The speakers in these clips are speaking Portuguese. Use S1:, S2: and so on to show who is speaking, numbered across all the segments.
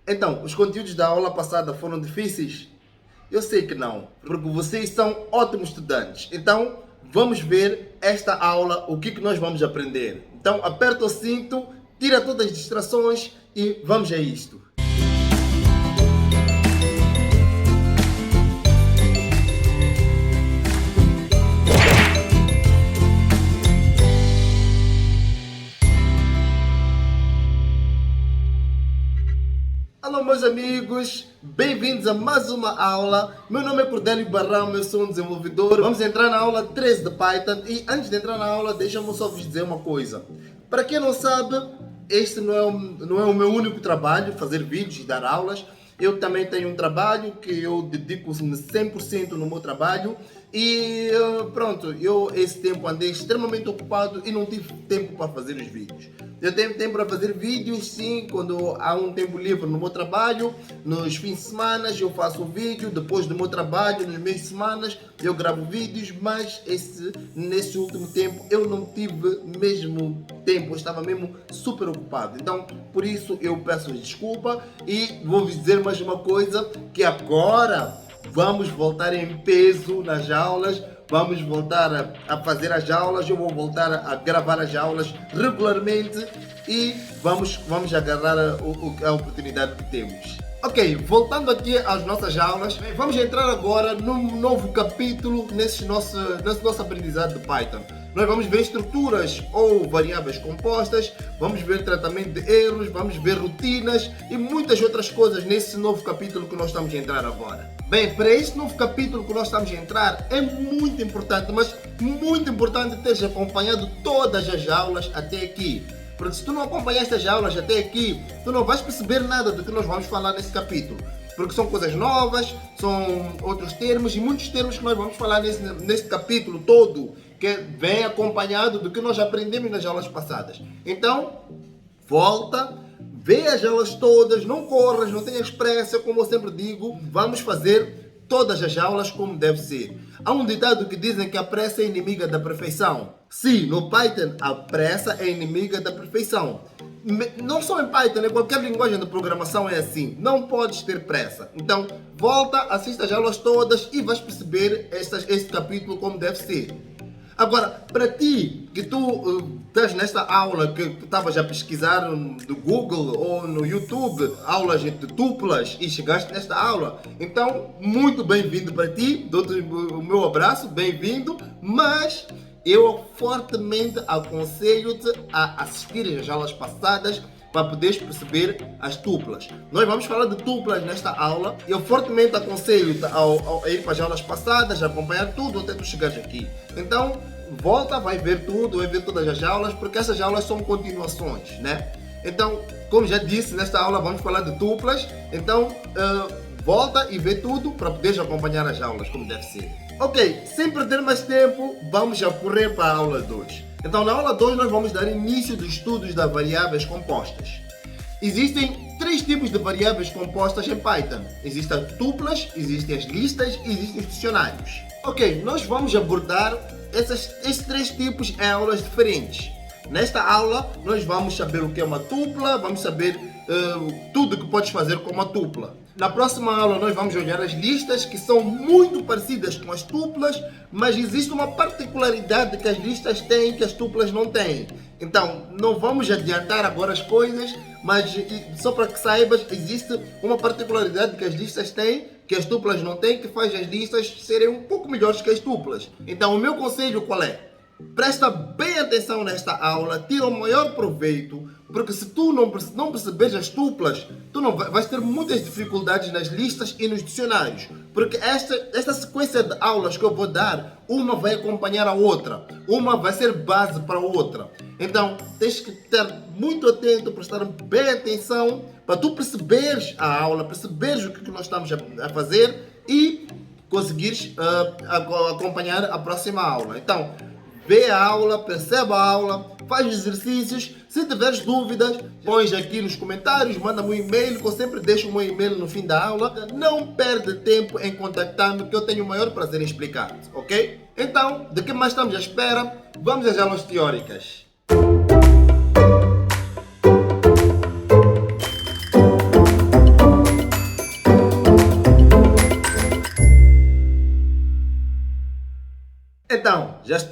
S1: Então, os conteúdos da aula passada foram difíceis? Eu sei que não, porque vocês são ótimos estudantes. Então, vamos ver esta aula, o que nós vamos aprender. Então, aperta o cinto, tira todas as distrações e vamos a isto. Alô meus amigos, bem-vindos a mais uma aula. Meu nome é Cordélio Barrão, eu sou um desenvolvedor. Vamos entrar na aula 13 de Python e antes de entrar na aula, deixa-me só vos dizer uma coisa. Para quem não sabe, este não é o meu único trabalho, fazer vídeos e dar aulas. Eu também tenho um trabalho que eu dedico-me 100% no meu trabalho e pronto, eu esse tempo andei extremamente ocupado e não tive tempo para fazer os vídeos. Eu tenho tempo para fazer vídeos, sim, quando há um tempo livre no meu trabalho, nos fins de semana eu faço vídeo, depois do meu trabalho, nos meios de semana eu gravo vídeos, mas nesse último tempo eu não tive mesmo tempo, eu estava mesmo super ocupado. Então, por isso eu peço desculpa e vou vos dizer mais uma coisa, que agora vamos voltar em peso nas aulas. Vamos voltar a fazer as aulas, eu vou voltar a gravar as aulas regularmente e vamos agarrar a oportunidade que temos. Ok, voltando aqui às nossas aulas, vamos entrar agora num novo capítulo nesse nosso aprendizado de Python. Nós vamos ver estruturas ou variáveis compostas, vamos ver tratamento de erros, vamos ver rotinas e muitas outras coisas nesse novo capítulo que nós estamos a entrar agora. Bem, para este novo capítulo que nós estamos a entrar é muito importante, mas muito importante teres acompanhado todas as aulas até aqui. Porque se tu não acompanhaste as aulas até aqui, tu não vais perceber nada do que nós vamos falar nesse capítulo. Porque são coisas novas, são outros termos e muitos termos que nós vamos falar nesse capítulo todo, que vem acompanhado do que nós aprendemos nas aulas passadas. Então, volta, vê as aulas todas, não corras, não tenhas pressa, como eu sempre digo, vamos fazer todas as aulas como deve ser. Há um ditado que dizem que a pressa é inimiga da perfeição. Sim, no Python a pressa é inimiga da perfeição. Não só em Python, em qualquer linguagem de programação é assim. Não podes ter pressa. Então, volta, assista as aulas todas e vais perceber este capítulo como deve ser. Agora, para ti, que tu estás nesta aula, que tu estavas a pesquisar no Google ou no YouTube, aulas de tuplas e chegaste nesta aula, então, muito bem-vindo para ti, dou-te o meu abraço, bem-vindo, mas eu fortemente aconselho-te a assistir às aulas passadas para poderes perceber as tuplas. Nós vamos falar de tuplas nesta aula. Eu fortemente aconselho-te a ir para as aulas passadas, a acompanhar tudo até tu chegares aqui. Então, volta, vai ver tudo, vai ver todas as aulas, porque essas aulas são continuações, né? Então, como já disse, nesta aula vamos falar de tuplas. Então, volta e vê tudo para poderes acompanhar as aulas como deve ser. Ok, sem perder mais tempo, vamos já correr para a aula 2. Então, na aula 2 nós vamos dar início dos estudos das variáveis compostas. Existem três tipos de variáveis compostas em Python. Existem as tuplas, existem as listas e existem os dicionários. Ok, nós vamos abordar esses três tipos em aulas diferentes. Nesta aula, nós vamos saber o que é uma tupla, vamos saber tudo que podes fazer com uma tupla. Na próxima aula nós vamos olhar as listas, que são muito parecidas com as tuplas, mas existe uma particularidade que as listas têm que as tuplas não têm. Então, não vamos adiantar agora as coisas, mas só para que saibas, existe uma particularidade que as listas têm, que as tuplas não têm, que faz as listas serem um pouco melhores que as tuplas. Então, o meu conselho qual é? Presta bem atenção nesta aula, tira o maior proveito, porque se tu não perceberes as tuplas, tu não vais ter muitas dificuldades nas listas e nos dicionários, porque esta sequência de aulas que eu vou dar, uma vai acompanhar a outra, uma vai ser base para a outra. Então, tens que estar muito atento, prestar bem atenção, para tu perceberes a aula, perceberes o que nós estamos a fazer e conseguires acompanhar a próxima aula. Então, vê a aula, percebe a aula, faz exercícios. Se tiveres dúvidas, põe aqui nos comentários, manda-me um e-mail, que eu sempre deixo o meu e-mail no fim da aula. Não perde tempo em contactar-me, que eu tenho o maior prazer em explicar-te, ok? Então, de que mais estamos à espera? Vamos às aulas teóricas.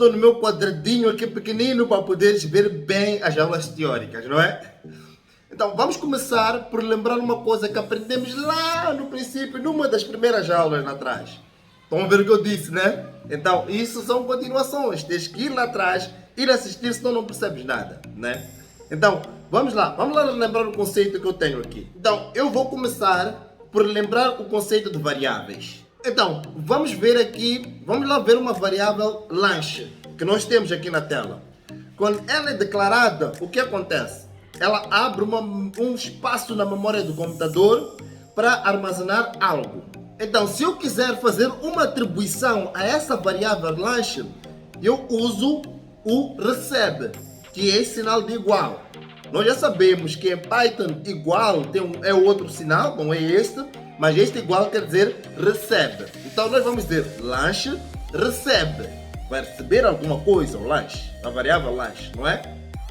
S1: estou no meu quadradinho aqui pequenino para poderes ver bem as aulas teóricas, não é? Então, vamos começar por lembrar uma coisa que aprendemos lá no princípio, numa das primeiras aulas lá atrás. Estão a ver o que eu disse, né? Então, isso são continuações. Tens que ir lá atrás, ir assistir, senão não percebes nada, né? Então, vamos lá lembrar o conceito que eu tenho aqui. Então, eu vou começar por lembrar o conceito de variáveis. Então, vamos ver aqui, vamos lá ver uma variável lanche, que nós temos aqui na tela. Quando ela é declarada, o que acontece? Ela abre um espaço na memória do computador para armazenar algo. Então, se eu quiser fazer uma atribuição a essa variável lanche, eu uso o recebe, que é esse sinal de igual. Nós já sabemos que em Python igual é outro sinal, não é este, mas este igual quer dizer recebe. Então nós vamos dizer lanche recebe. Vai receber alguma coisa, o lanche, a variável lanche, não é?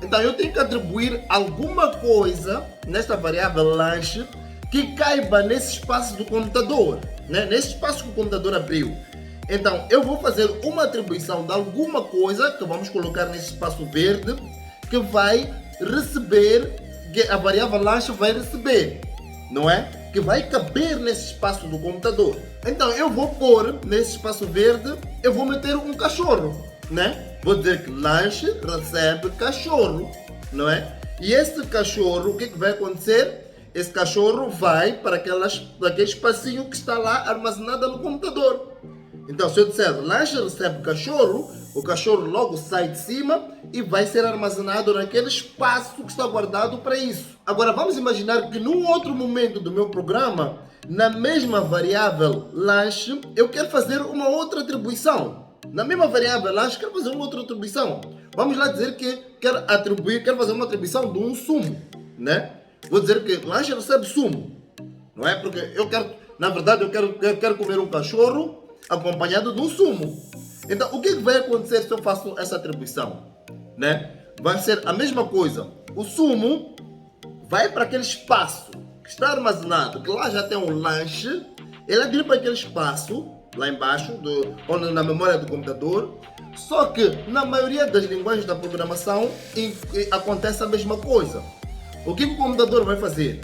S1: Então eu tenho que atribuir alguma coisa nesta variável lanche que caiba nesse espaço do computador, né? Nesse espaço que o computador abriu. Então eu vou fazer uma atribuição de alguma coisa que vamos colocar nesse espaço verde que vai receber, que a variável lanche vai receber, não é? Que vai caber nesse espaço do computador. Então eu vou pôr nesse espaço verde, eu vou meter um cachorro, né? Vou dizer que lanche recebe cachorro, não é? E esse cachorro, o que vai acontecer? Esse cachorro vai para aquele espacinho que está lá armazenado no computador. Então, se eu disser lanche recebe cachorro, o cachorro logo sai de cima e vai ser armazenado naquele espaço que está guardado para isso. Agora, vamos imaginar que num outro momento do meu programa, na mesma variável lanche, eu quero fazer uma outra atribuição. Na mesma variável lanche, quero fazer uma outra atribuição. Vamos lá dizer que quero fazer uma atribuição de um sumo, né? Vou dizer que lanche recebe sumo, não é? Porque eu quero, na verdade, eu quero comer um cachorro acompanhado de um sumo. Então, o que vai acontecer se eu faço essa atribuição, né? Vai ser a mesma coisa. O sumo vai para aquele espaço que está armazenado, que lá já tem um lanche, ele vai para aquele espaço lá embaixo, na memória do computador. Só que na maioria das linguagens da programação acontece a mesma coisa. O que o computador vai fazer?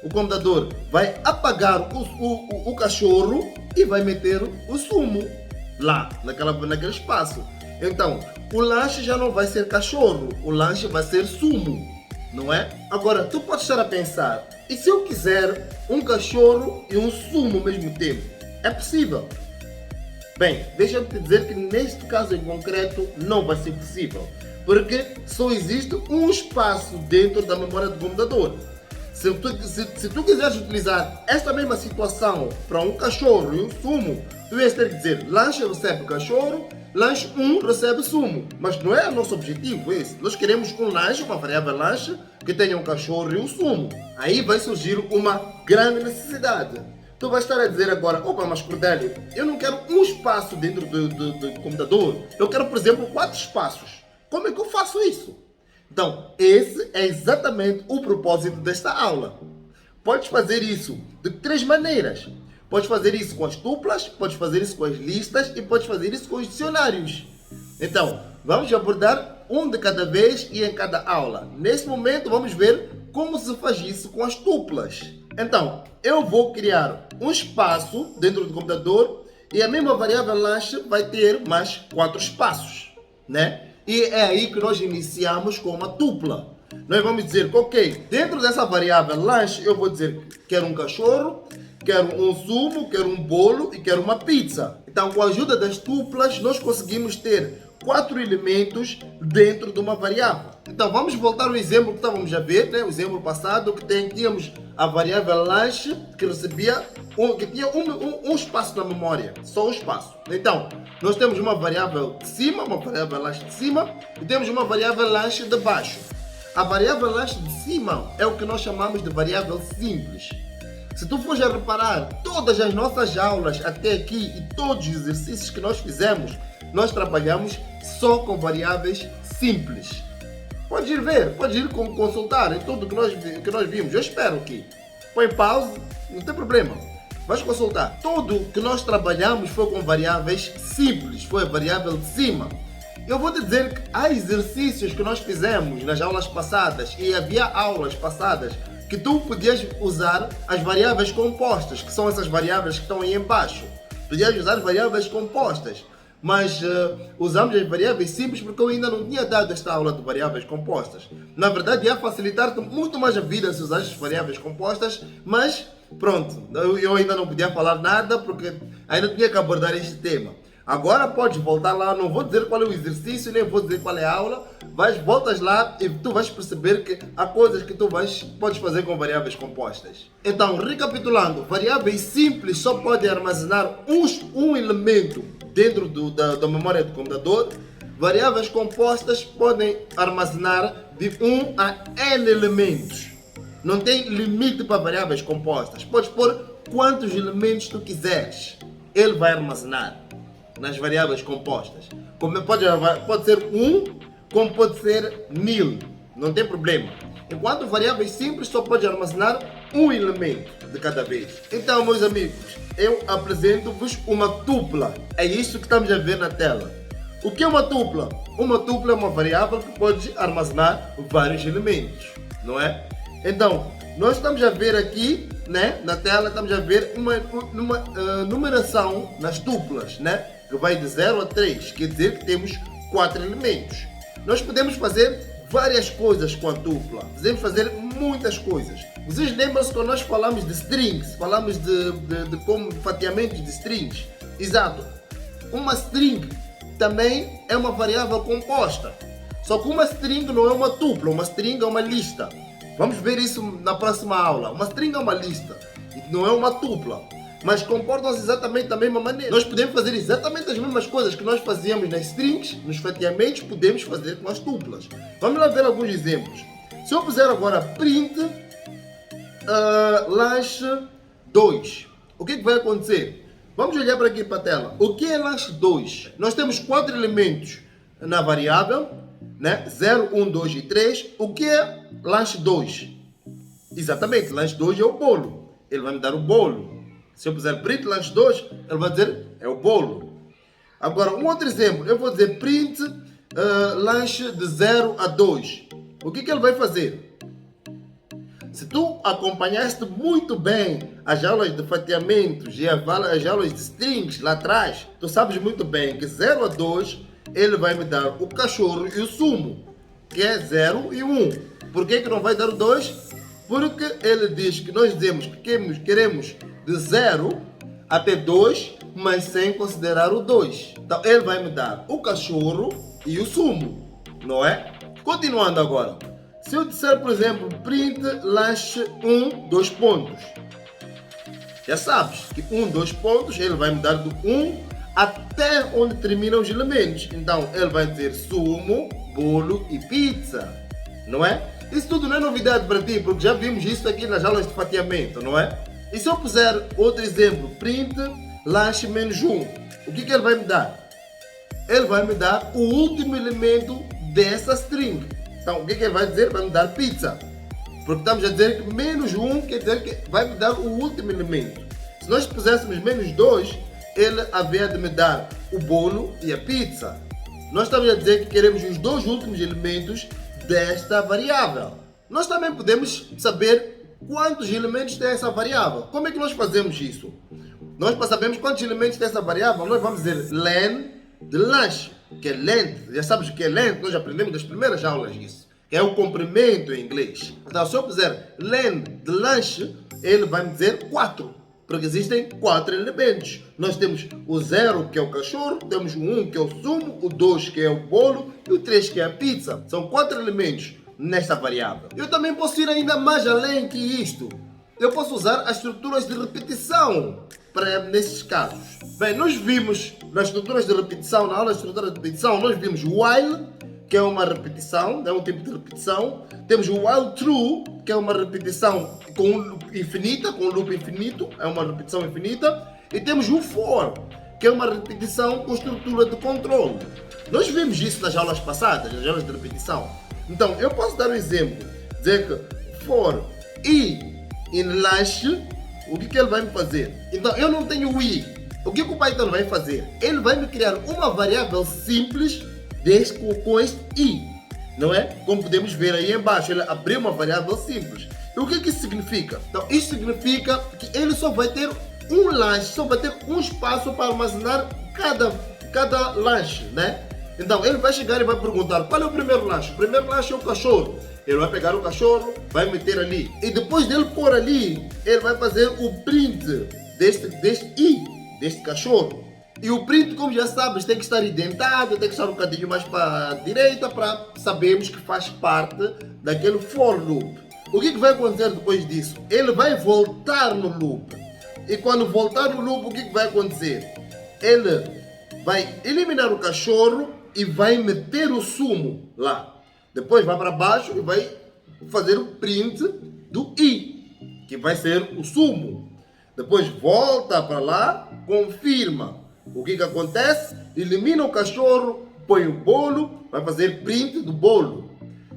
S1: O computador vai apagar o cachorro e vai meter o sumo lá, naquele espaço. Então, o lanche já não vai ser cachorro, o lanche vai ser sumo, não é? Agora, tu pode estar a pensar, e se eu quiser um cachorro e um sumo ao mesmo tempo? É possível. Bem, deixa-me te dizer que neste caso em concreto não vai ser possível, porque só existe um espaço dentro da memória do computador. Se tu quiseres utilizar esta mesma situação para um cachorro e um sumo, tu ias ter que dizer lanche recebe cachorro, lanche 1 recebe sumo. Mas não é o nosso objetivo esse. Nós queremos um lanche, uma variável lanche, que tenha um cachorro e um sumo. Aí vai surgir uma grande necessidade. Tu vais estar a dizer agora, opa, mas Cordélio, eu não quero um espaço dentro do computador, eu quero, por exemplo, 4 espaços. Como é que eu faço isso? Então, esse é exatamente o propósito desta aula. Podes fazer isso de 3 maneiras. Podes fazer isso com as tuplas, podes fazer isso com as listas e podes fazer isso com os dicionários. Então, vamos abordar um de cada vez e em cada aula. Neste momento, vamos ver como se faz isso com as tuplas. Então, eu vou criar um espaço dentro do computador e a mesma variável lanche vai ter mais 4 espaços, né? E é aí que nós iniciamos com uma tupla. Nós vamos dizer que, ok, dentro dessa variável lanche, eu vou dizer que quero um cachorro, quero um sumo, quero um bolo e quero uma pizza. Então, com a ajuda das tuplas, nós conseguimos ter 4 elementos dentro de uma variável. Então, vamos voltar ao exemplo que estávamos a ver, né? O exemplo passado, que tínhamos a variável lanche, que tinha um espaço na memória, só um espaço. Então, nós temos uma variável de cima, uma variável lanche de cima, e temos uma variável lanche de baixo. A variável lanche de cima é o que nós chamamos de variável simples. Se tu fores a reparar, todas as nossas aulas até aqui e todos os exercícios que nós fizemos, nós trabalhamos só com variáveis simples. Pode ir ver, pode ir consultar em tudo que nós vimos. Eu espero que. Põe pause, não tem problema. Vais consultar. Tudo que nós trabalhamos foi com variáveis simples, foi a variável de cima. Eu vou te dizer que há exercícios que nós fizemos nas aulas passadas e havia aulas passadas que tu podias usar as variáveis compostas, que são essas variáveis que estão aí embaixo. Podias usar as variáveis compostas, mas usamos as variáveis simples porque eu ainda não tinha dado esta aula de variáveis compostas. Na verdade, ia facilitar-te muito mais a vida se usares as variáveis compostas, mas pronto, eu ainda não podia falar nada porque ainda tinha que abordar este tema. Agora podes voltar lá, não vou dizer qual é o exercício, nem vou dizer qual é a aula, voltas lá e tu vais perceber que há coisas que tu podes fazer com variáveis compostas. Então, recapitulando, variáveis simples só podem armazenar um elemento dentro da memória do computador. Variáveis compostas podem armazenar de 1 a n elementos. Não tem limite para variáveis compostas. Podes pôr quantos elementos tu quiseres. Ele vai armazenar nas variáveis compostas. Pode ser 1, como pode ser 1000. Não tem problema. Enquanto variáveis simples só pode armazenar um elemento de cada vez. Então, meus amigos, eu apresento-vos uma tupla. É isso que estamos a ver na tela. O que é uma tupla? Uma tupla é uma variável que pode armazenar vários elementos, não é? Então, nós estamos a ver aqui, né, na tela, estamos a ver uma numeração nas tuplas, né, que vai de 0 a 3, quer dizer que temos 4 elementos. Nós podemos fazer várias coisas com a tupla, podemos fazer muitas coisas. Vocês lembram-se quando nós falamos de strings, falamos de como fatiamentos de strings? Exato. Uma string também é uma variável composta. Só que uma string não é uma tupla, uma string é uma lista. Vamos ver isso na próxima aula. Uma string é uma lista, não é uma tupla, mas comportam-se exatamente da mesma maneira. Nós podemos fazer exatamente as mesmas coisas que nós fazíamos nas strings, nos fatiamentos, podemos fazer com as tuplas. Vamos lá ver alguns exemplos. Se eu puser agora print lanche 2, o que vai acontecer? Vamos olhar para aqui para a tela. O que é lanche 2? Nós temos 4 elementos na variável, né? 0, 1, 2 e 3. O que é lanche 2? Exatamente, lanche 2 é o bolo. Ele vai me dar o bolo. Se eu puser print lanche 2, ele vai dizer é o bolo. Agora, um outro exemplo. Eu vou dizer print lanche de 0 a 2. O que ele vai fazer? Se tu acompanhaste muito bem as aulas de fatiamentos e as aulas de strings lá atrás, tu sabes muito bem que 0 a 2 ele vai me dar o cachorro e o sumo, que é 0 e 1. Por que não vai dar o 2? Porque ele diz que nós dizemos que queremos de 0 até 2, mas sem considerar o 2. Então ele vai me dar o cachorro e o sumo, não é? Continuando agora. Se eu disser, por exemplo, print lanche 1, 2 pontos. Já sabes que 1, 2 pontos, ele vai me dar do 1 até onde terminam os elementos. Então, ele vai dizer sumo, bolo e pizza, não é? Isso tudo não é novidade para ti, porque já vimos isso aqui nas aulas de fatiamento, não é? E se eu puser outro exemplo, print lanche menos 1, o que ele vai me dar? Ele vai me dar o último elemento dessa string. Então, o que ele vai dizer? Vai me dar pizza. Porque estamos a dizer que menos 1 quer dizer que vai me dar o último elemento. Se nós puséssemos menos 2, ele havia de me dar o bolo e a pizza. Nós estamos a dizer que queremos os dois últimos elementos desta variável. Nós também podemos saber quantos elementos tem essa variável. Como é que nós fazemos isso? Nós, para sabermos quantos elementos tem essa variável, nós vamos dizer len de lanche, que é length. Já sabes o que é length? Nós já aprendemos das primeiras aulas isso, que é o comprimento em inglês. Então, se eu puser len de lanche, ele vai me dizer 4, porque existem 4 elementos. Nós temos o 0, que é o cachorro, temos o 1, que é o sumo, o 2, que é o bolo, e o 3, que é a pizza. São 4 elementos nesta variável. Eu também posso ir ainda mais além que isto. Eu posso usar as estruturas de repetição nesses casos. Bem, nós vimos nas estruturas de repetição, na aula de estrutura de repetição, nós vimos while, que é uma repetição, é um tipo de repetição. Temos o while true, que é uma repetição com loop infinita, com loop infinito, é uma repetição infinita. E temos o for, que é uma repetição com estrutura de controle. Nós vimos isso nas aulas passadas, nas aulas de repetição. Então, eu posso dar um exemplo, dizer que for i in lanche, o que ele vai me fazer? Então, eu não tenho o i. O que o Python vai fazer? Ele vai me criar uma variável simples com este I, não é? Como podemos ver aí embaixo, ele abriu uma variável simples. E o que isso significa? Então, isso significa que ele só vai ter um lanche, só vai ter um espaço para armazenar cada lanche, né? Então, ele vai chegar e vai perguntar, qual é o primeiro lanche? O primeiro lanche é o cachorro. Ele vai pegar o cachorro, vai meter ali. E depois dele pôr ali, ele vai fazer o print deste I, deste cachorro. E o print, como já sabes, tem que estar indentado, tem que estar um bocadinho mais para a direita para sabermos que faz parte daquele for loop. O que vai acontecer depois disso? Ele vai voltar no loop. E quando voltar no loop, o que vai acontecer? Ele vai eliminar o cachorro e vai meter o sumo lá. Depois vai para baixo e vai fazer o print do I, que vai ser o sumo. Depois volta para lá, confirma. O que acontece? Elimina o cachorro, põe o bolo, vai fazer print do bolo.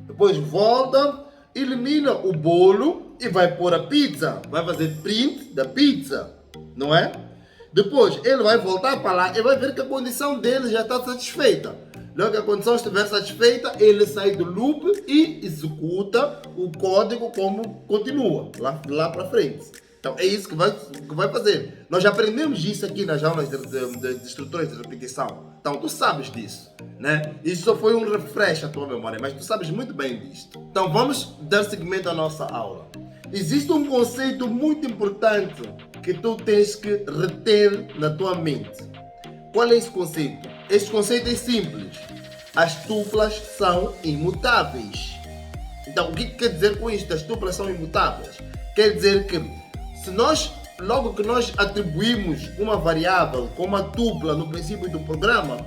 S1: Depois volta, elimina o bolo e vai pôr a pizza. Vai fazer print da pizza, não é? Depois ele vai voltar para lá e vai ver que a condição dele já está satisfeita. Logo que a condição estiver satisfeita, ele sai do loop e executa o código como continua, lá para frente. Então é isso que vai fazer. Nós já aprendemos isso aqui nas aulas de estruturas de repetição. Então tu sabes disso, né? Isso só foi um refresh à tua memória, mas tu sabes muito bem disto. Então vamos dar seguimento à nossa aula. Existe um conceito muito importante que tu tens que reter na tua mente. Qual é esse conceito? Esse conceito é simples. As tuplas são imutáveis. Então, o que quer dizer com isto? As tuplas são imutáveis. Quer dizer que se logo que nós atribuímos uma variável com uma tupla no princípio do programa,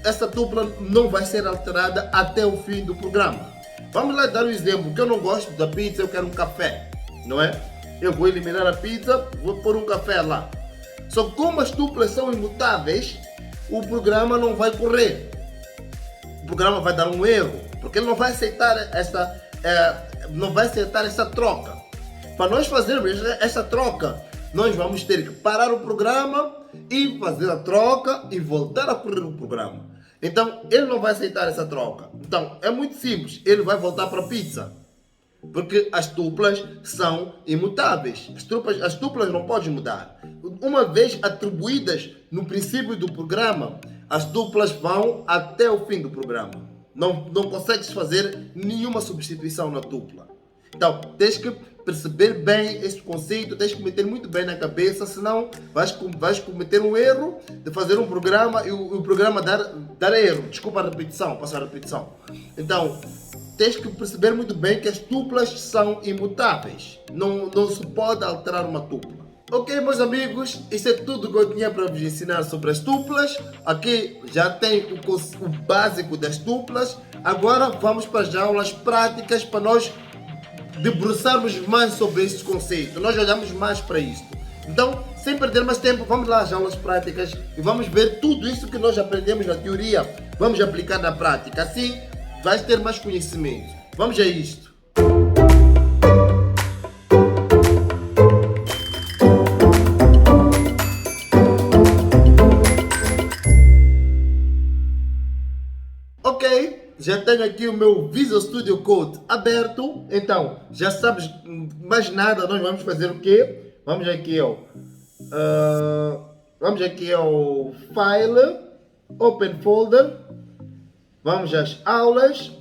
S1: essa tupla não vai ser alterada até o fim do programa. Vamos lá dar um exemplo, que eu não gosto da pizza, eu quero um café, não é? Eu vou eliminar a pizza, vou pôr um café lá. Só que como as tuplas são imutáveis, o programa não vai correr. O programa vai dar um erro, porque ele não vai aceitar essa troca. Para nós fazermos essa troca, nós vamos ter que parar o programa e fazer a troca e voltar a correr o programa. Então, ele não vai aceitar essa troca. Então, é muito simples. Ele vai voltar para a pizza. Porque as tuplas são imutáveis. As tuplas não podem mudar. Uma vez atribuídas no princípio do programa, as tuplas vão até o fim do programa. Não consegues fazer nenhuma substituição na tupla. Então, tens que perceber bem este conceito, tens que meter muito bem na cabeça, senão vais cometer um erro de fazer um programa e o programa dar erro. Desculpa a repetição, passar a repetição. Então, tens que perceber muito bem que as tuplas são imutáveis. Não se pode alterar uma tupla. Ok, meus amigos, isso é tudo que eu tinha para vos ensinar sobre as tuplas. Aqui já tem o básico das tuplas. Agora vamos para as aulas práticas para nós debruçarmos mais sobre este conceito. Nós olhamos mais para isto. Então, sem perder mais tempo, vamos lá às aulas práticas e vamos ver tudo isso que nós aprendemos na teoria. Vamos aplicar na prática. Assim, vais ter mais conhecimento. Vamos a isto. Ok, já tenho aqui o meu Visual Studio Code aberto. Então, já sabes mais nada, nós vamos fazer o quê? Vamos aqui ao File, Open Folder. Vamos às aulas.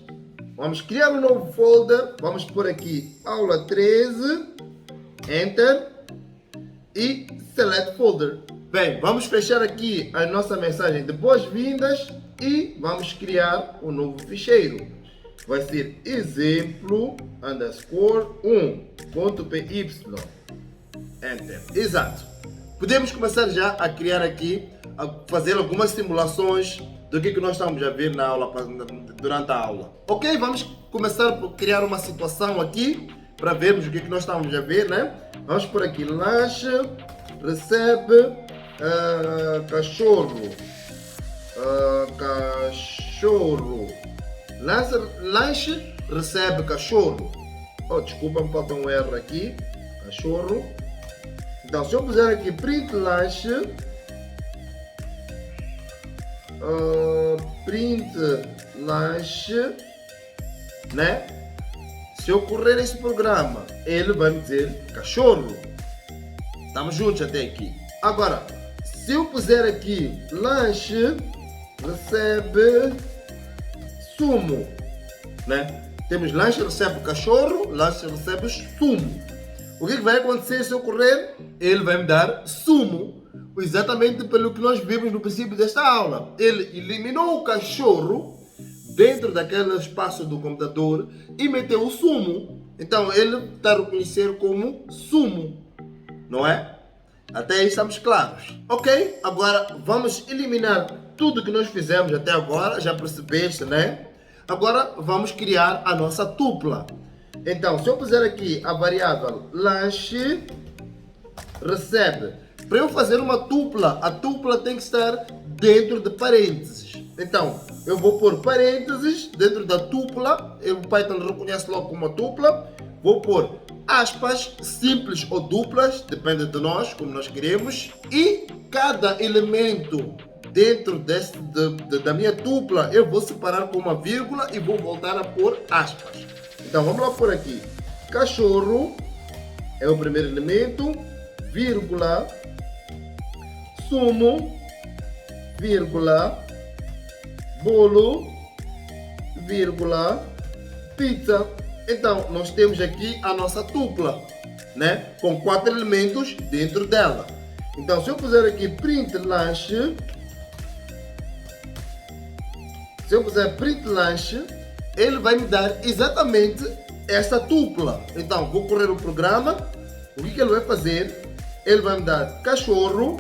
S1: Vamos criar um novo folder. Vamos por aqui aula 13. Enter. E Select Folder. Bem, vamos fechar aqui a nossa mensagem de boas-vindas. E vamos criar um novo ficheiro. Vai ser exemplo_1.py. Enter. Exato. Podemos começar já a criar aqui, a fazer algumas simulações do que nós estamos a ver na aula, durante a aula. Ok, vamos começar por criar uma situação aqui para vermos o que nós estamos a ver, né? Vamos por aqui, lanche recebe cachorro. Cachorro. Lanche recebe cachorro. Oh, desculpa, me falta um R aqui. Cachorro. Então, se eu puser aqui print lanche, print lanche, né? Se eu correr esse programa, ele vai me dizer cachorro. Estamos juntos até aqui. Agora, se eu puser aqui lanche, recebe sumo, né? Temos lanche, recebe cachorro, lanche, recebe sumo. O que vai acontecer se eu correr? Ele vai me dar sumo, exatamente pelo que nós vimos no princípio desta aula. Ele eliminou o cachorro dentro daquele espaço do computador e meteu o sumo. Então ele está a reconhecer como sumo, não é? Até aí estamos claros. Ok? Agora vamos eliminar tudo que nós fizemos até agora. Já percebeste, né? Agora vamos criar a nossa tupla. Então, se eu puser aqui a variável lanche recebe, para eu fazer uma tupla, a tupla tem que estar dentro de parênteses. Então, eu vou pôr parênteses dentro da tupla, o Python reconhece logo como uma tupla, vou pôr aspas simples ou duplas, depende de nós, como nós queremos, e cada elemento dentro da minha tupla eu vou separar com uma vírgula e vou voltar a pôr aspas. Então vamos lá por aqui, cachorro é o primeiro elemento, vírgula, sumo, vírgula, bolo, vírgula, pizza. Então nós temos aqui a nossa tupla, né? Com 4 elementos dentro dela. Então se eu puser aqui print lanche, se eu puser print lanche, ele vai me dar exatamente essa tupla. Então vou correr o programa. O que ele vai fazer? Ele vai me dar cachorro,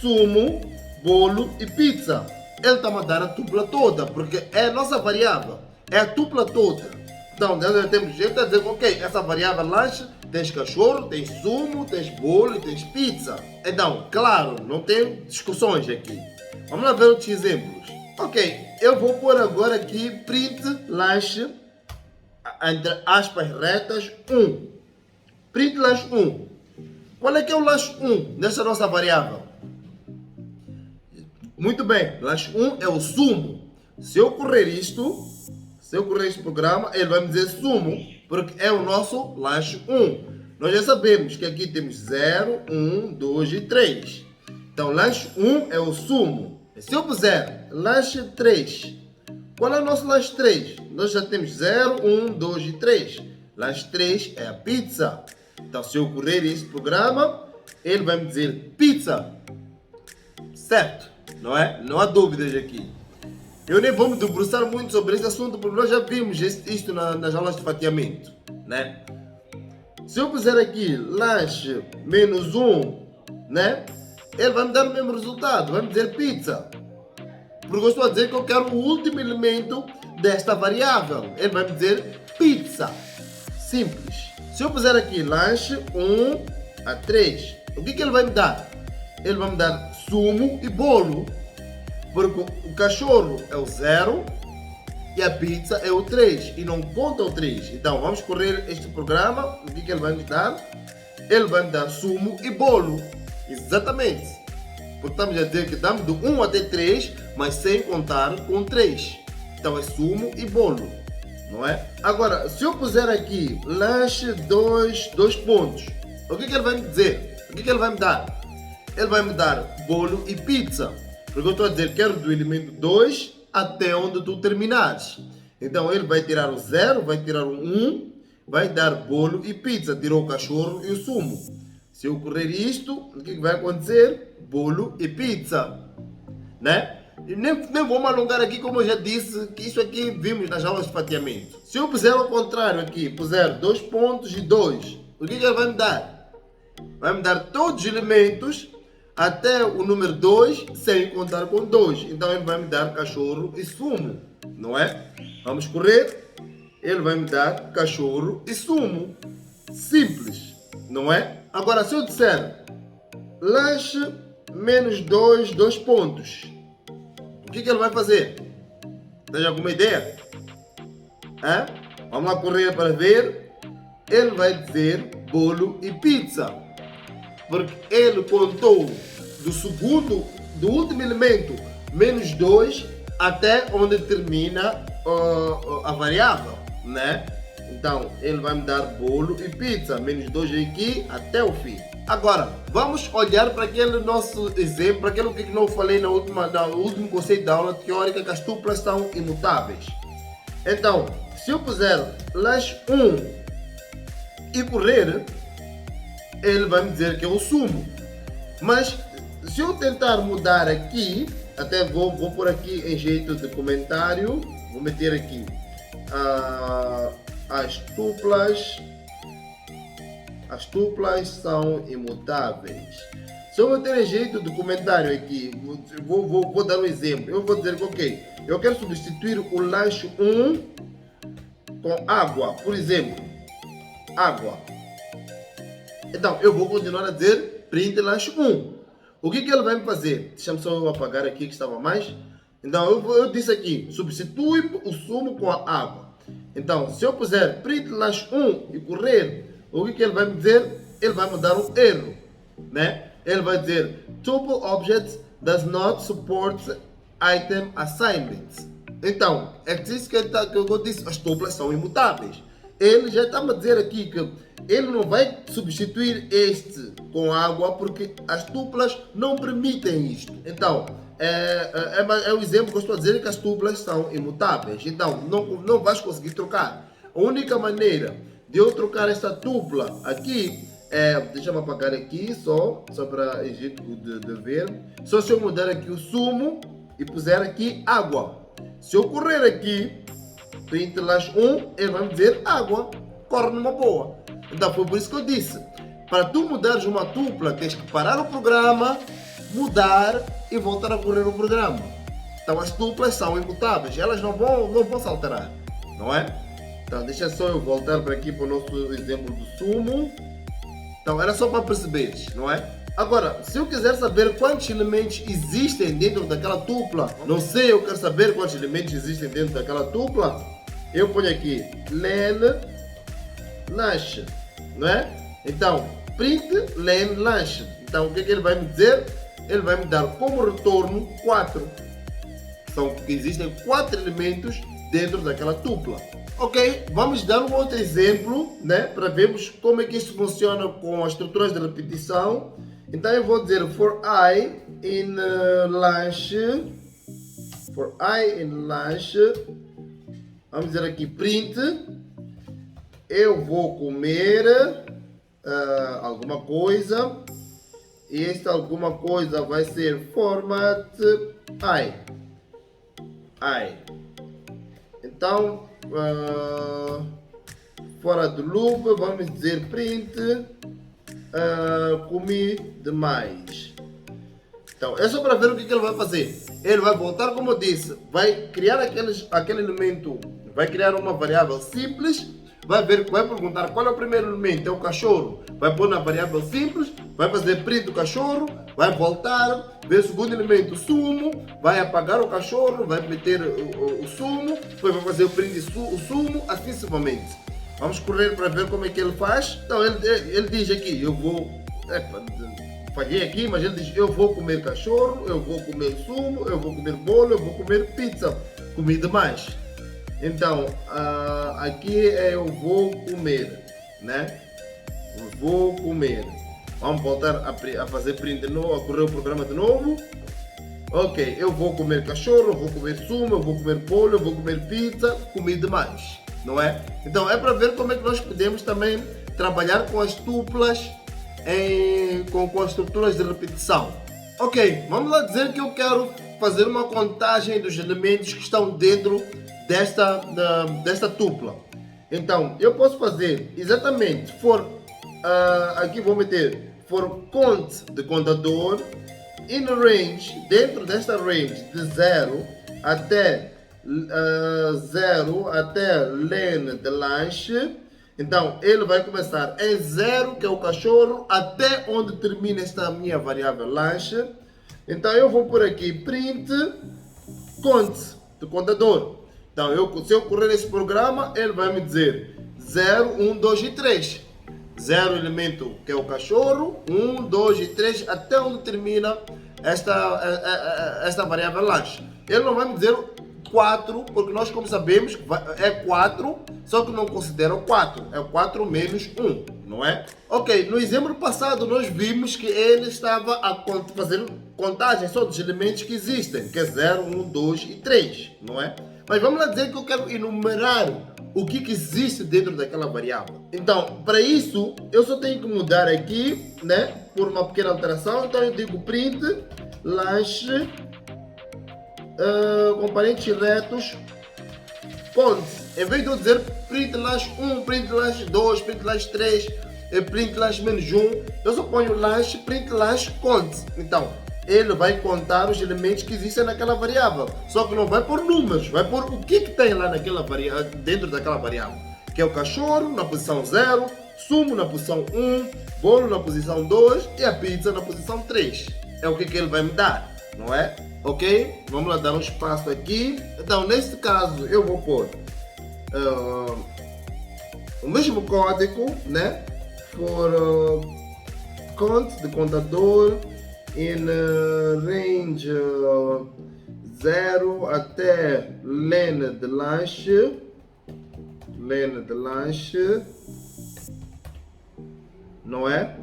S1: sumo, bolo e pizza. Ele está a dar a tupla toda, porque é a nossa variável, é a tupla toda. Então, nós temos jeito de dizer, ok, essa variável lanche, tens cachorro, tens sumo, tens bolo e tens pizza. Então, claro, não tem discussões aqui. Vamos lá ver outros exemplos. Ok, eu vou pôr agora aqui print lanche, entre aspas retas, 1. Print lanche 1. Qual é que é o lanche 1 nessa nossa variável? Muito bem, lanche 1 é o sumo. Se eu correr isto, se eu correr este programa, ele vai me dizer sumo, porque é o nosso lanche 1. Nós já sabemos que aqui temos 0, 1, 2 e 3. Então, lanche 1 é o sumo. Se eu puser lanche 3, qual é o nosso lanche 3? Nós já temos 0, 1, 2 e 3. Lanche 3 é a pizza. Então, se eu correr este programa, ele vai me dizer pizza. Certo, não é? Não há dúvidas aqui. Eu nem vou me debruçar muito sobre esse assunto, porque nós já vimos isto nas aulas de fatiamento, né? Se eu puser aqui lanche menos 1, né? Ele vai me dar o mesmo resultado, vai me dizer pizza. Porque eu estou a dizer que eu quero o último elemento desta variável. Ele vai me dizer pizza. Simples. Se eu puser aqui lanche 1 a 3, o que ele vai me dar? Ele vai me dar sumo e bolo. Porque o cachorro é o 0 e a pizza é o 3. E não conta o 3. Então vamos correr este programa. O que ele vai me dar? Ele vai me dar sumo e bolo. Exatamente. Porque estamos a dizer que damos do 1 até 3, mas sem contar com 3. Então é sumo e bolo, não é? Agora, se eu puser aqui lanche 2 pontos, o que ele vai me dizer? O que ele vai me dar? Ele vai me dar bolo e pizza. Porque eu estou a dizer, quero do elemento 2 até onde tu terminares. Então ele vai tirar o 0, vai tirar o 1, vai dar bolo e pizza. Tirou o cachorro e o sumo. Se eu correr isto, o que vai acontecer? Bolo e pizza, né? E nem vou me alongar aqui, como eu já disse, que isso aqui vimos nas aulas de fatiamento. Se eu puser ao contrário aqui, puser 2 pontos e 2, o que ele vai me dar? Vai me dar todos os elementos até o número 2, sem contar com 2. Então ele vai me dar cachorro e sumo, não é? Vamos correr. Ele vai me dar cachorro e sumo. Simples, não é? Agora, se eu disser lanche menos 2 pontos, o que ele vai fazer? Tem alguma ideia? Vamos lá correr para ver. Ele vai dizer bolo e pizza. Porque ele contou do último elemento menos 2 até onde termina a variável, né? Então, ele vai me dar bolo e pizza, menos 2 aqui até o fim. Agora, vamos olhar para aquele nosso exemplo, para aquilo que eu falei no último conceito da aula teórica, que as tuplas são imutáveis. Então, se eu puser lash 1 e correr, ele vai me dizer que é o sumo. Mas, se eu tentar mudar aqui, até vou pôr aqui em jeito de comentário, vou meter aqui as tuplas são imutáveis. Se eu meter em jeito de comentário aqui, vou dar um exemplo. Eu vou dizer que, ok, eu quero substituir o lash 1 com água, por exemplo, água. Então, eu vou continuar a dizer print lash 1. O que ele vai me fazer? Deixa-me só eu apagar aqui que estava mais. Então, eu disse aqui, substitui o sumo com a água. Então, se eu puser print lash 1 e correr, o que ele vai me dizer? Ele vai me dar um erro, né? Ele vai dizer, tuple object does not support item assignments. Então, é isso que eu disse, as tuplas são imutáveis. Ele já está a dizer aqui que ele não vai substituir este com água porque as tuplas não permitem isto. Então, é o exemplo que eu estou a dizer, que as tuplas são imutáveis. Então, não vais conseguir trocar. A única maneira de eu trocar esta tupla aqui deixa-me apagar aqui só para jeito de ver. Só se eu mudar aqui o sumo e puser aqui água. Se eu correr aqui, print lash 1, ele vai me dizer água, corre numa boa. Então foi por isso que eu disse, para tu mudares uma tupla, tens que parar o programa, mudar e voltar a correr o programa. Então as tuplas são imutáveis, elas não vão se alterar, não é? Então deixa só eu voltar para aqui para o nosso exemplo do sumo. Então era só para perceberes, não é? Agora, se eu quiser saber quantos elementos existem dentro daquela tupla, não sei, eu quero saber quantos elementos existem dentro daquela tupla, eu ponho aqui len lash, não é? Então, print len lash. Então, o que ele vai me dizer? Ele vai me dar como retorno 4. Então, existem 4 elementos dentro daquela tupla. Ok, vamos dar um outro exemplo, né? Para vermos como é que isso funciona com as estruturas de repetição. Então, eu vou dizer for I in lash, vamos dizer aqui print, eu vou comer alguma coisa, e esta alguma coisa vai ser format I. Então, fora do loop, vamos dizer print comi demais. Então, é só para ver o que ele vai fazer. Ele vai voltar, como eu disse, vai criar aquele elemento, vai criar uma variável simples, vai perguntar qual é o primeiro elemento, é o cachorro, vai pôr na variável simples, vai fazer print do cachorro, vai voltar, ver o segundo elemento, o sumo, vai apagar o cachorro, vai meter o sumo, depois vai fazer o print o sumo, assim sucessivamente. Vamos correr para ver como é que ele faz. Então ele diz aqui, eu vou, falhei aqui, mas ele diz, eu vou comer cachorro, eu vou comer sumo, eu vou comer bolo, eu vou comer pizza, comi demais. Então, aqui é eu vou comer, né? Eu vou comer. Vamos voltar a fazer print de novo, a correr o programa de novo. Ok, eu vou comer cachorro, eu vou comer sumo, eu vou comer bolo, eu vou comer pizza, comi demais, não é? Então é para ver como é que nós podemos também trabalhar com as tuplas, com as estruturas de repetição. Ok, vamos lá dizer que eu quero fazer uma contagem dos elementos que estão dentro desta tupla. Então, eu posso fazer exatamente aqui vou meter for count de contador, in range, dentro desta range de 0 até len de lanche. Então, ele vai começar em 0, que é o cachorro, até onde termina esta minha variável lanche. Então, eu vou por aqui print count de contador. Então, se eu correr esse programa, ele vai me dizer 0, 1, 2 e 3. 0 elemento que é o cachorro, 1, 2 e 3, até onde termina esta variável lanche. Ele não vai me dizer 4, porque nós como sabemos é 4, só que não considera o 4, é o 4 menos 1, não é? Ok, no exemplo passado nós vimos que ele estava a fazer contagem só dos elementos que existem, que é 0, 1, 2 e 3, não é? Mas vamos lá dizer que eu quero enumerar o que existe dentro daquela variável. Então, para isso, eu só tenho que mudar aqui, né, por uma pequena alteração. Então eu digo print lanche com parênteses retos conte. Em vez de eu dizer print lanche 1, print lanche 2, print lanche 3, print lanche menos 1, eu só ponho lanche, print lanche conte. Então, ele vai contar os elementos que existem naquela variável. Só que não vai por números, vai por o que tem lá naquela variável, dentro daquela variável. Que é o cachorro na posição 0, sumo na posição 1, bolo na posição 2 e a pizza na posição 3. É o que ele vai me dar, não é? Ok? Vamos lá dar um espaço aqui. Então, neste caso, eu vou pôr o mesmo código, né? For count de contador in range 0 até len de lanche. Não é?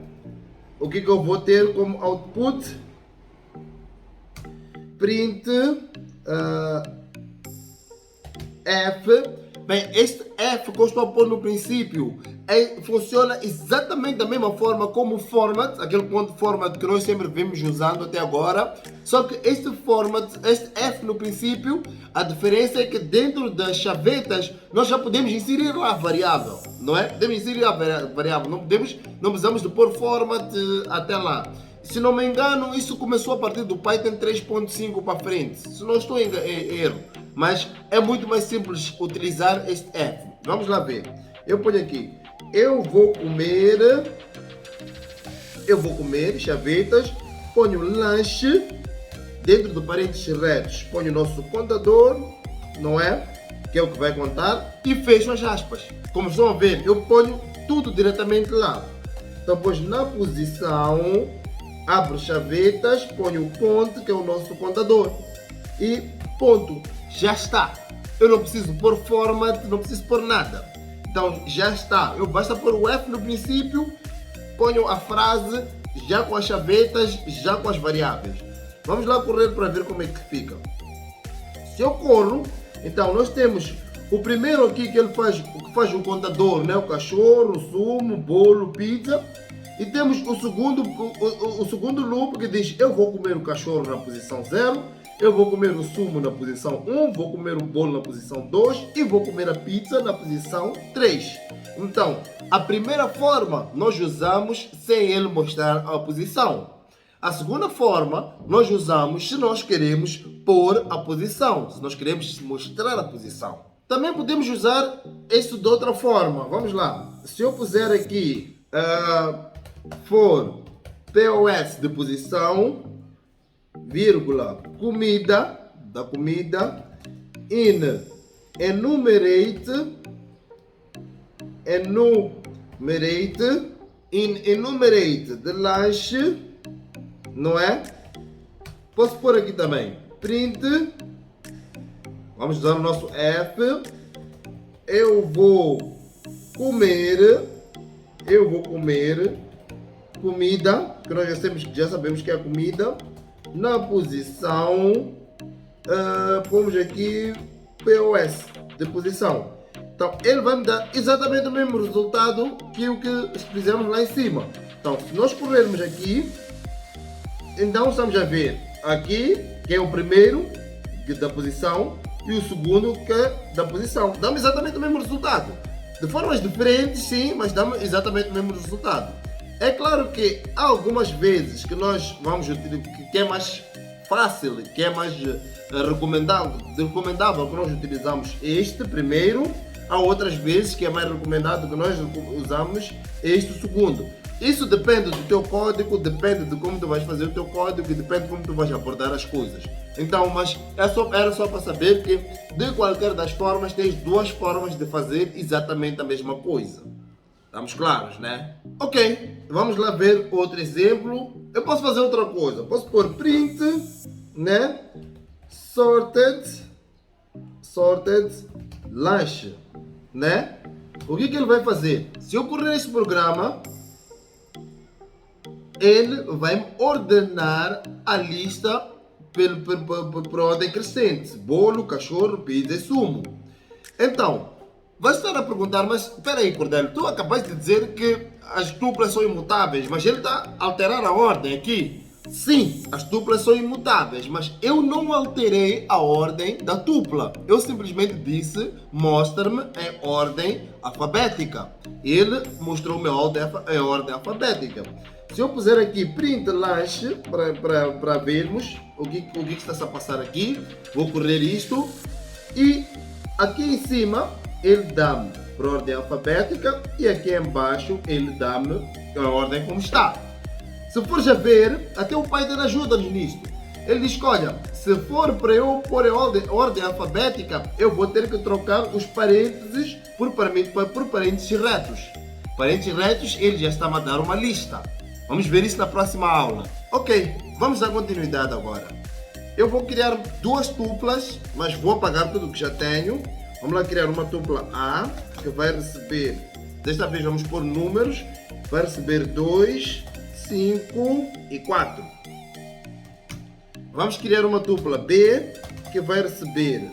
S1: O que eu vou ter como output? Print F. Bem, este F que eu estou a pôr no princípio funciona exatamente da mesma forma como o format, aquele ponto format que nós sempre vimos usando até agora, só que este format, este F no princípio, a diferença é que dentro das chavetas nós já podemos inserir lá a variável, não é? Podemos inserir a variável, não precisamos de pôr format até lá. Se não me engano, isso começou a partir do Python 3.5 para frente, se não estou em erro, mas é muito mais simples utilizar este F. Vamos lá ver. Eu ponho aqui, eu vou comer chavetas, ponho lanche, dentro do parênteses retos, ponho o nosso contador, não é? Que é o que vai contar, e fecho as aspas. Como estão a ver, eu ponho tudo diretamente lá. Então, depois na posição, abro chavetas, ponho o conte, que é o nosso contador, e ponto, já está. Eu não preciso pôr format, não preciso pôr nada. Então já está. Eu basta pôr o F no princípio, ponho a frase já com as chavetas, já com as variáveis. Vamos lá correr para ver como é que fica. Se eu corro, então nós temos o primeiro aqui que ele faz, que faz um contador, né? O cachorro, o sumo, bolo, pizza. E temos o segundo loop que diz eu vou comer o cachorro na posição 0, eu vou comer o sumo na posição 1, vou comer o bolo na posição 2 e vou comer a pizza na posição 3. Então, a primeira forma nós usamos sem ele mostrar a posição. A segunda forma nós usamos se nós queremos pôr a posição, se nós queremos mostrar a posição. Também podemos usar isso de outra forma. Vamos lá. Se eu puser aqui for POS de posição, vírgula, comida, da comida, in enumerate, de lanche, não é? Posso pôr aqui também, print, vamos usar o nosso F, eu vou comer comida, que nós já sabemos que é a comida, na posição, pomos aqui POS de posição. Então ele vai me dar exatamente o mesmo resultado que o que fizemos lá em cima. Então se nós corrermos aqui, então estamos a ver aqui que é o primeiro da posição e o segundo que é da posição. Damos exatamente o mesmo resultado. De formas diferentes, sim, mas damos exatamente o mesmo resultado. É claro que há algumas vezes que nós vamos utilizar, que é mais fácil, que é mais recomendável que nós utilizamos este primeiro. Há outras vezes que é mais recomendado que nós usamos este segundo. Isso depende do teu código, depende de como tu vais fazer o teu código e depende de como tu vais abordar as coisas. Então, mas era só para saber que de qualquer das formas tens duas formas de fazer exatamente a mesma coisa. Estamos claros, né? Ok, vamos lá ver outro exemplo. Eu posso fazer outra coisa. Posso pôr print, né? Sorted lanche, né? O que ele vai fazer? Se eu correr esse programa, ele vai ordenar a lista por ordem crescente: bolo, cachorro, pizza e sumo. Então, vai estar a perguntar, mas espera aí, Cordelio, tu acabaste de dizer que as tuplas são imutáveis, mas ele está a alterar a ordem aqui. Sim, as tuplas são imutáveis, mas eu não alterei a ordem da tupla. Eu simplesmente disse, mostra-me em ordem alfabética. Ele mostrou-me em ordem alfabética. Se eu puser aqui print lanche para vermos o que está a passar aqui, vou correr isto e aqui em cima ele dá-me por ordem alfabética e aqui embaixo ele dá-me a ordem como está. Se fores a ver, até o Python ajuda-nos nisto. Ele diz que, olha, se for para eu pôr em ordem alfabética, eu vou ter que trocar os parênteses por parênteses retos. Parênteses retos, ele já está a dar uma lista. Vamos ver isso na próxima aula. Ok, vamos dar continuidade agora. Eu vou criar duas tuplas, mas vou apagar tudo que já tenho. Vamos lá criar uma tupla A, que vai receber, desta vez vamos pôr números, vai receber 2, 5 e 4. Vamos criar uma tupla B, que vai receber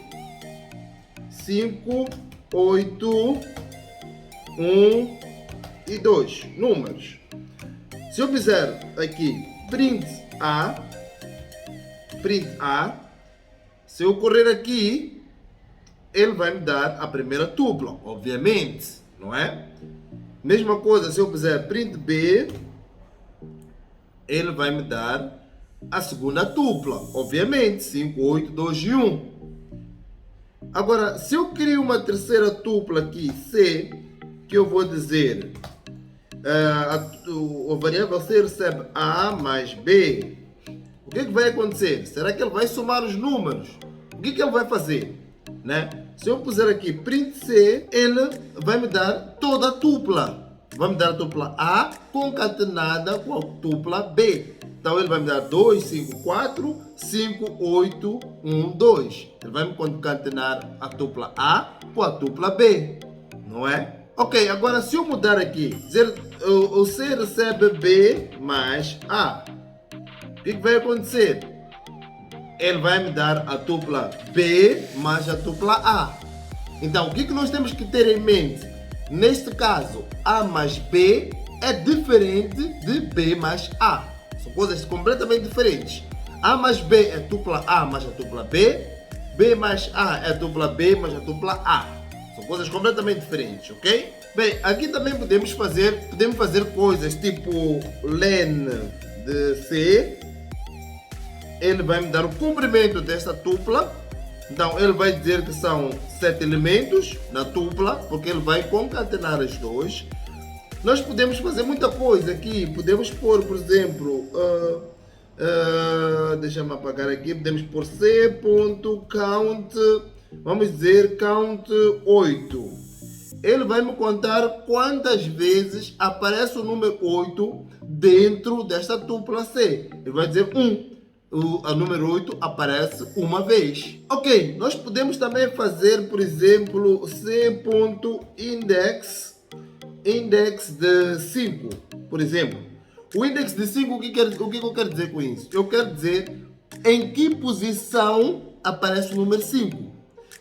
S1: 5, 8, 1 e 2 números. Se eu fizer aqui print A, se eu correr aqui, ele vai me dar a primeira tupla, obviamente, não é? Mesma coisa, se eu fizer print B, ele vai me dar a segunda tupla, obviamente, 5, 8, 2 e 1. Agora, se eu crio uma terceira tupla aqui, C, que eu vou dizer, a variável C recebe A mais B, o que vai acontecer? Será que ele vai somar os números? O que ele vai fazer? Né? Se eu puser aqui print C, ele vai me dar toda a tupla. Vai me dar a tupla A concatenada com a tupla B. Então ele vai me dar 2, 5, 4, 5, 8, 1, 2. Ele vai me concatenar a tupla A com a tupla B. Não é? Ok, agora se eu mudar aqui, dizer o C recebe B mais A. O que vai acontecer? Ele vai me dar a tupla B mais a tupla A. Então, o que nós temos que ter em mente? Neste caso, A mais B é diferente de B mais A. São coisas completamente diferentes. A mais B é tupla A mais a tupla B. B mais A é tupla B mais a tupla A. São coisas completamente diferentes, ok? Bem, aqui também podemos fazer coisas tipo len de C. Ele vai me dar o comprimento desta tupla. Então ele vai dizer que são 7 elementos na tupla, porque ele vai concatenar as duas. Nós podemos fazer muita coisa aqui. Podemos pôr, por exemplo, deixa-me apagar aqui. Podemos pôr c.count, vamos dizer count 8. Ele vai me contar quantas vezes aparece o número 8 dentro desta tupla C. Ele vai dizer 1. A número 8 aparece uma vez. Ok, nós podemos também fazer, por exemplo, c.index de 5, por exemplo. O index de 5, o que eu quero dizer com isso? Eu quero dizer em que posição aparece o número 5.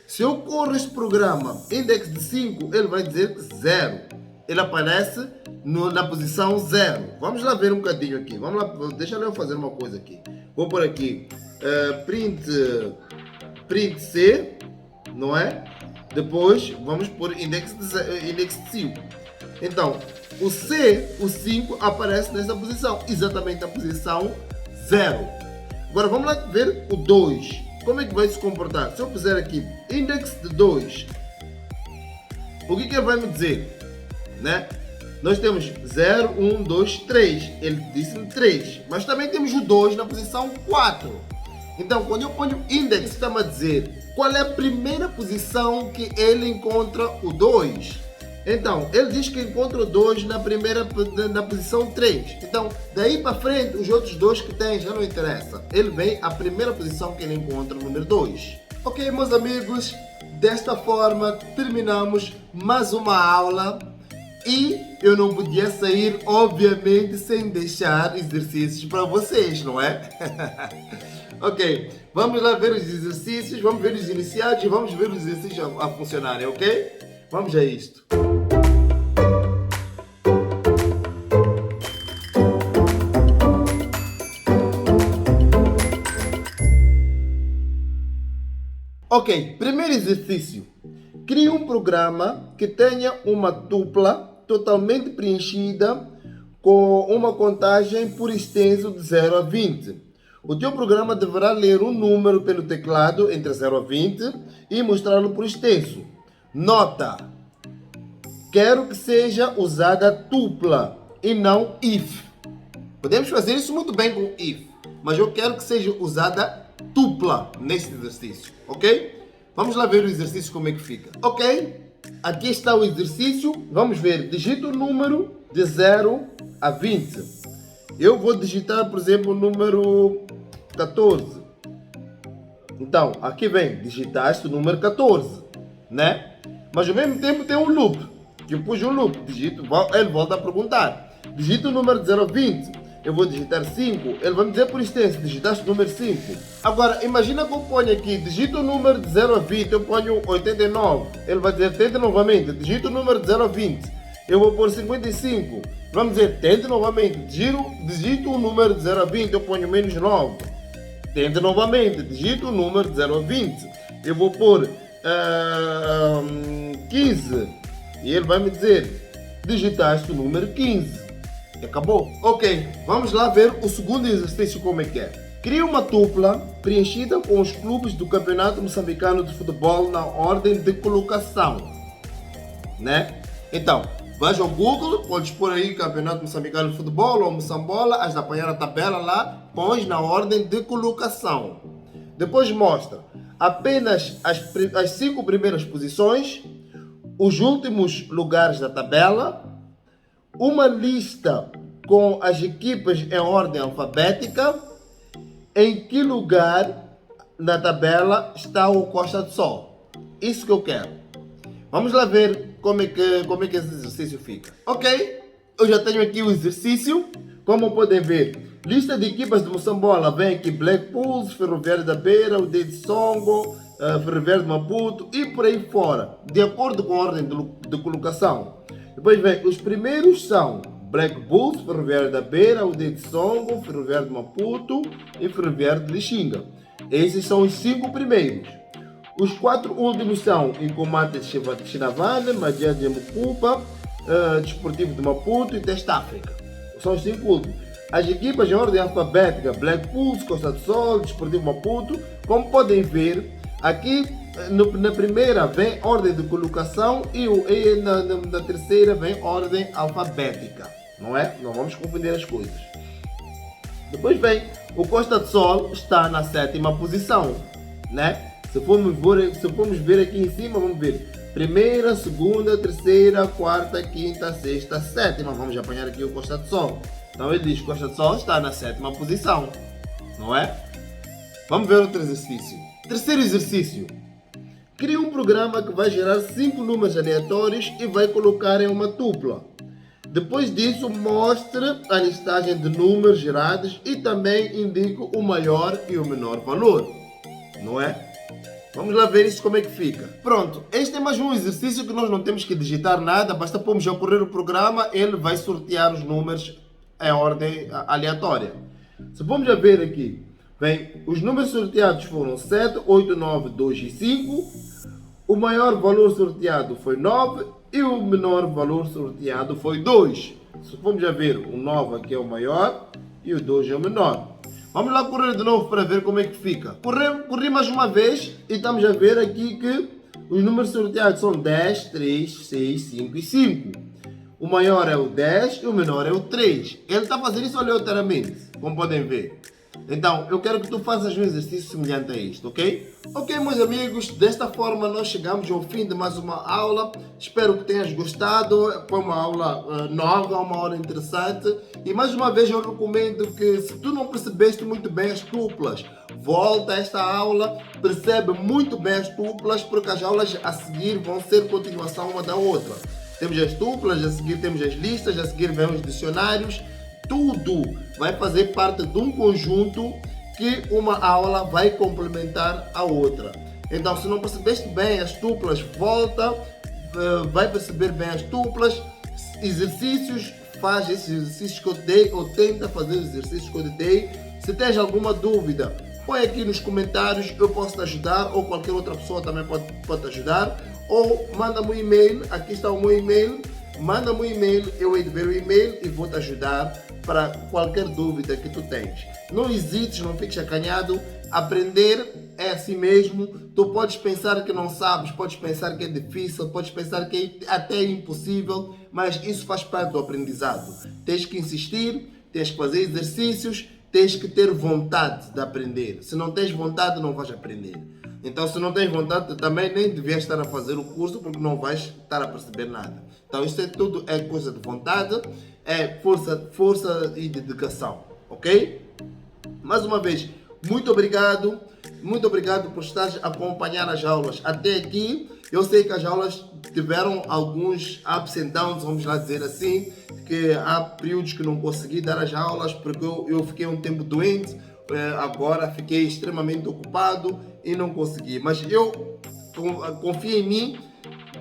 S1: Se eu corro este programa, index de 5, ele vai dizer 0. Ele aparece na posição 0. Vamos lá ver um bocadinho aqui. Vamos lá, deixa eu fazer uma coisa aqui. Vou por aqui print C, não é? Depois vamos por index de 5. Então, o C, o 5, aparece nessa posição, exatamente na posição 0. Agora vamos lá ver o 2. Como é que vai se comportar? Se eu fizer aqui index de 2, o que ele vai me dizer? Né? Nós temos 0, 1, 2, 3. Ele disse-me 3. Mas também temos o 2 na posição 4. Então, quando eu ponho index, está-me a dizer qual é a primeira posição que ele encontra o 2. Então, ele diz que encontra o 2 na posição 3. Então, daí para frente, os outros dois que tem já não interessa. Ele vem à primeira posição que ele encontra, o número 2. Ok, meus amigos, desta forma terminamos mais uma aula. E eu não podia sair, obviamente, sem deixar exercícios para vocês, não é? Ok, vamos lá ver os exercícios, vamos ver os iniciados e vamos ver os exercícios a funcionarem, ok? Vamos a isto. Ok, primeiro exercício. Crie um programa que tenha uma tupla totalmente preenchida com uma contagem por extenso de 0 a 20. O teu programa deverá ler um número pelo teclado entre 0 a 20 e mostrá-lo por extenso. Nota: quero que seja usada tupla e não if. Podemos fazer isso muito bem com if, mas eu quero que seja usada tupla nesse exercício, ok? Vamos lá ver o exercício como é que fica. Ok, aqui está o exercício. Vamos ver, digita o número de 0 a 20. Eu vou digitar, por exemplo, o número 14. Então, aqui vem, digitaste o número 14, né? Mas ao mesmo tempo tem um loop. Eu pus um loop, digito, ele volta a perguntar. Digita o número de 0 a 20. Eu vou digitar 5, ele vai me dizer por extenso, digitaste o número 5. Agora, imagina que eu ponho aqui, digita o número de 0 a 20, eu ponho 89. Ele vai dizer, tente novamente, digita o número de 0 a 20. Eu vou pôr 55. Vamos dizer, tente novamente, digito o número de 0 a 20, eu ponho menos 9. Tente novamente, digita o número de 0 a 20. Eu vou pôr 15. E ele vai me dizer, digitaste o número 15. Acabou? Ok, vamos lá ver o segundo exercício como é que é. Crie uma dupla preenchida com os clubes do Campeonato Moçambicano de Futebol na ordem de colocação, né? Então, vais ao Google, podes pôr aí Campeonato Moçambicano de Futebol ou Moçambola, has de apanhar a tabela lá, pões na ordem de colocação. Depois mostra apenas as 5 primeiras posições, os últimos lugares da tabela, uma lista com as equipas em ordem alfabética, em que lugar na tabela está o Costa do Sol. Isso que eu quero. Vamos lá ver como é que esse exercício fica. Ok, eu já tenho aqui o exercício. Como podem ver, lista de equipas de Moçambola. Vem aqui Black Bulls, Ferroviário da Beira, o de Songo, Ferroviário de Maputo e por aí fora, de acordo com a ordem de colocação. Depois vem, os primeiros são Black Bulls, Ferroviário da Beira, o de Songo, Ferroviário de Maputo e Ferroviário de Lixinga. Esses são os 5 primeiros. Os 4 últimos são Incomate de Chinavane, Madia de Mucupa, Desportivo de Maputo e Teste África. São os 5 últimos. As equipas em ordem alfabética, Black Bulls, Costa do Sol, Desportivo Maputo. Como podem ver, aqui na primeira vem ordem de colocação e na terceira vem ordem alfabética, não é? Não vamos confundir as coisas. Depois vem o Costa do Sol, está na 7ª posição, né? Se formos ver aqui em cima, vamos ver primeira, segunda, terceira, quarta, quinta, sexta, 7ª. Vamos apanhar aqui o Costa do Sol. Então ele diz que Costa do Sol está na 7ª posição, não é? Vamos ver outro exercício. Terceiro exercício. Crie um programa que vai gerar 5 números aleatórios e vai colocar em uma tupla. Depois disso, mostre a listagem de números gerados e também indique o maior e o menor valor. Não é? Vamos lá ver isso como é que fica. Pronto, este é mais um exercício que nós não temos que digitar nada, basta pormos a correr o programa, ele vai sortear os números em ordem aleatória. Se vamos a ver aqui, bem, os números sorteados foram 7, 8, 9, 2 e 5. O maior valor sorteado foi 9 e o menor valor sorteado foi 2. Se vamos a ver, o 9 aqui é o maior e o 2 é o menor. Vamos lá correr de novo para ver como é que fica. Corri mais uma vez e estamos a ver aqui que os números sorteados são 10, 3, 6, 5 e 5. O maior é o 10 e o menor é o 3. Ele está fazendo isso aleatoriamente, como podem ver. Então, eu quero que tu faças um exercício semelhante a isto, ok? Ok, meus amigos, desta forma nós chegamos ao fim de mais uma aula. Espero que tenhas gostado. Foi uma aula nova, uma aula interessante. E mais uma vez eu recomendo que, se tu não percebeste muito bem as tuplas, volta a esta aula, percebe muito bem as tuplas, porque as aulas a seguir vão ser continuação uma da outra. Temos as tuplas, a seguir temos as listas, a seguir vem os dicionários. Tudo vai fazer parte de um conjunto que uma aula vai complementar a outra. Então, se não percebeste bem as tuplas, volta, vai perceber bem as tuplas, exercícios, faz esses exercícios que eu te dei, ou tenta fazer os exercícios que eu te dei. Se tens alguma dúvida, põe aqui nos comentários, eu posso te ajudar, ou qualquer outra pessoa também pode te ajudar, ou manda-me um e-mail, aqui está o meu e-mail. Manda-me um e-mail, eu hei de ver o e-mail e vou te ajudar para qualquer dúvida que tu tens. Não hesites, não fiques acanhado. Aprender é assim mesmo. Tu podes pensar que não sabes, podes pensar que é difícil, podes pensar que é até impossível, mas isso faz parte do aprendizado. Tens que insistir, tens que fazer exercícios, tens que ter vontade de aprender. Se não tens vontade, não vais aprender. Então, se não tens vontade, também nem devias estar a fazer o curso, porque não vais estar a perceber nada. Então, isso é tudo coisa de vontade, é força e dedicação, ok? Mais uma vez, muito obrigado por estar a acompanhar as aulas até aqui. Eu sei que as aulas tiveram alguns ups and downs, vamos lá dizer assim, que há períodos que não consegui dar as aulas porque eu fiquei um tempo doente, agora fiquei extremamente ocupado e não consegui. Mas eu confio em mim.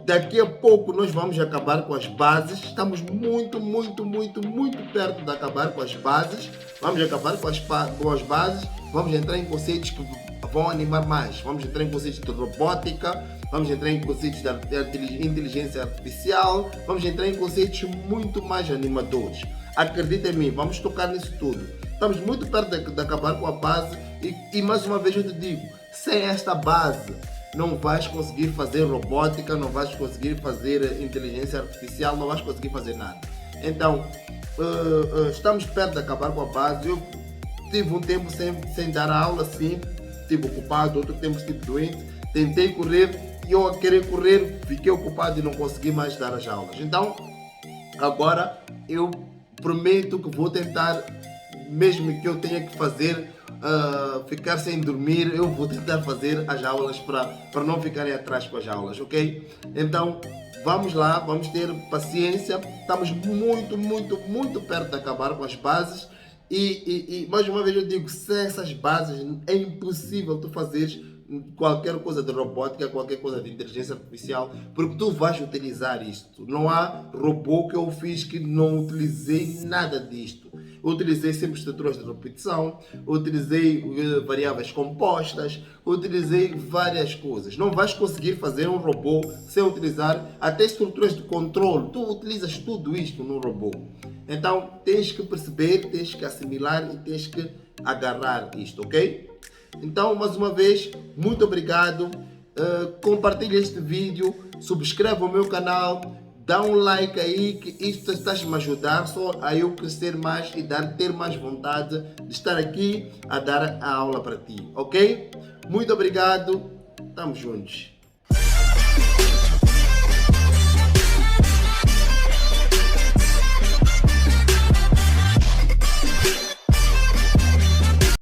S1: Daqui a pouco nós vamos acabar com as bases. Estamos muito perto de acabar com as bases. Vamos acabar com as bases. Vamos entrar em conceitos que vão animar mais. Vamos entrar em conceitos de robótica. Vamos entrar em conceitos de inteligência artificial. Vamos entrar em conceitos muito mais animadores. Acredita em mim, vamos tocar nisso tudo. Estamos muito perto de acabar com a base. E mais uma vez eu te digo, sem esta base, não vais conseguir fazer robótica, não vais conseguir fazer inteligência artificial, não vais conseguir fazer nada. Então, estamos perto de acabar com a base. Eu tive um tempo sem dar aula, sim, estive ocupado, outro tempo estive doente, tentei correr e eu a querer correr fiquei ocupado e não consegui mais dar as aulas. Então, agora eu prometo que vou tentar, mesmo que eu tenha que fazer ficar sem dormir, eu vou tentar fazer as aulas para não ficarem atrás com as aulas, ok? Então vamos lá, vamos ter paciência. Estamos muito perto de acabar com as bases e mais uma vez eu digo, sem essas bases é impossível tu fazeres qualquer coisa de robótica, qualquer coisa de inteligência artificial, porque tu vais utilizar isto. Não há robô que eu fiz que não utilizei nada disto. Eu utilizei sempre estruturas de repetição, utilizei variáveis compostas, utilizei várias coisas. Não vais conseguir fazer um robô sem utilizar até estruturas de controle. Tu utilizas tudo isto no robô. Então tens que perceber, tens que assimilar e tens que agarrar isto, ok? Então, mais uma vez, muito obrigado. Compartilhe este vídeo, subscreva o meu canal, dá um like aí, que isto está a me ajudar só a eu crescer mais e ter mais vontade de estar aqui a dar a aula para ti, ok? Muito obrigado, estamos juntos.